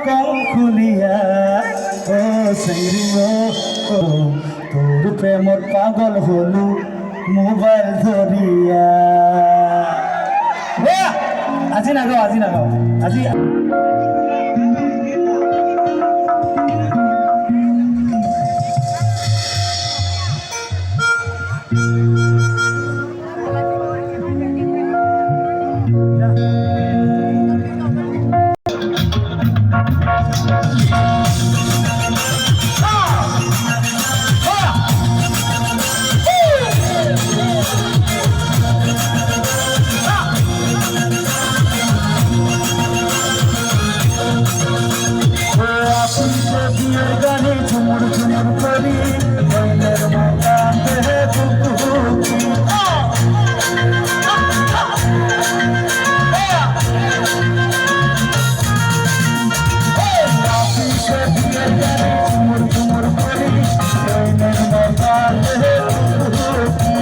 কম খুলিয়া ও সেইরিও তোর প্রেমত পাগল হলু মোবাইল ধরিয়া আজি নাগাও আজি বিয়ের গানে ঝুমুর ঝুমুর করি বইনের মকান দেহে বুকুকি অফিসে বিয়ের গানে ঝুমুর ঝুমুর করি বইনের মকান দেহে বুকুকি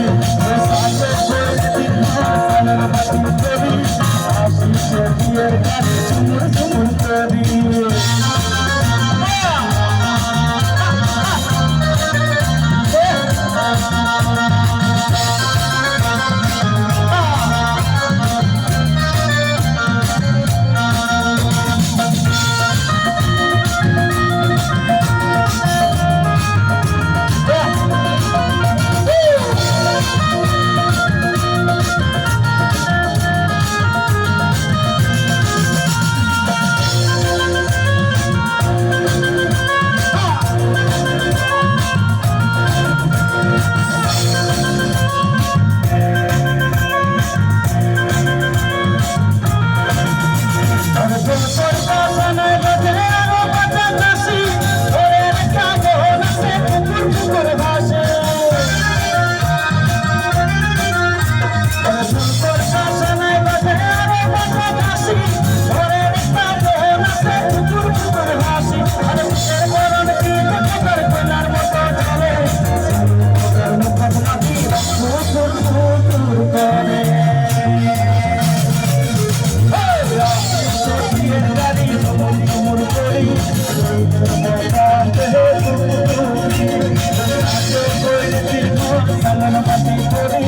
সাথে সানের বাতি করি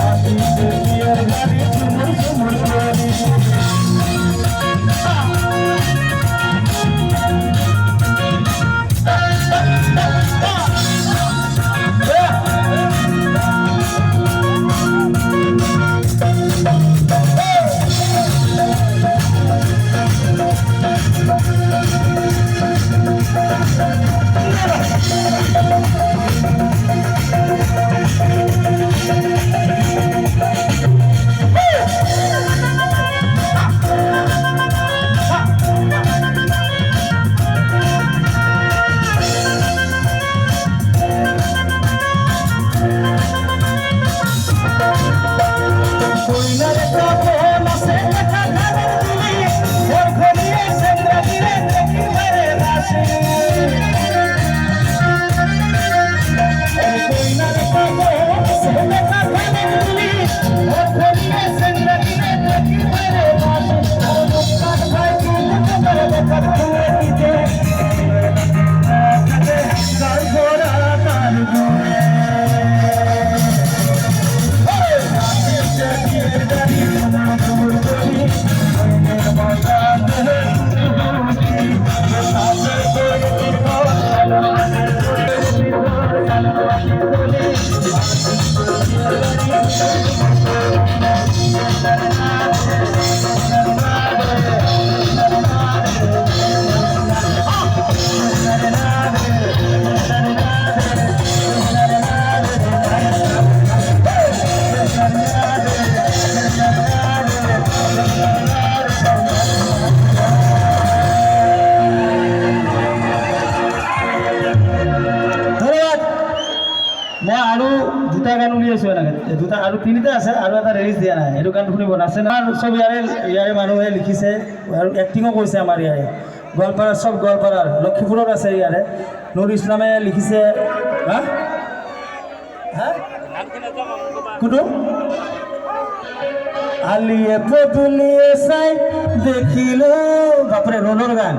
অফিসে বিয়ের গানে ঝুমুর ঝুমুর করি মই আৰু দুটা গান উলিয়াইছোঁ এনেকৈ দুটা আৰু তিনিটা আছে আৰু এটা ৰিলিজ দিয়া নাই সেইটো গান শুনিব নাছে না চব ইয়াৰে মানুহে লিখিছে আৰু এক্টিঙো কৰিছে আমাৰ ইয়াৰে গোৱালপাৰাৰ চব গোৱালপাৰাৰ লক্ষীপুৰত আছে ইয়াৰে নুৰ ইছলামে লিখিছে হা হা কোনটো আলিয়ে পদুলিয়ে চাই দেখিলো বাপৰে ৰোলৰ গান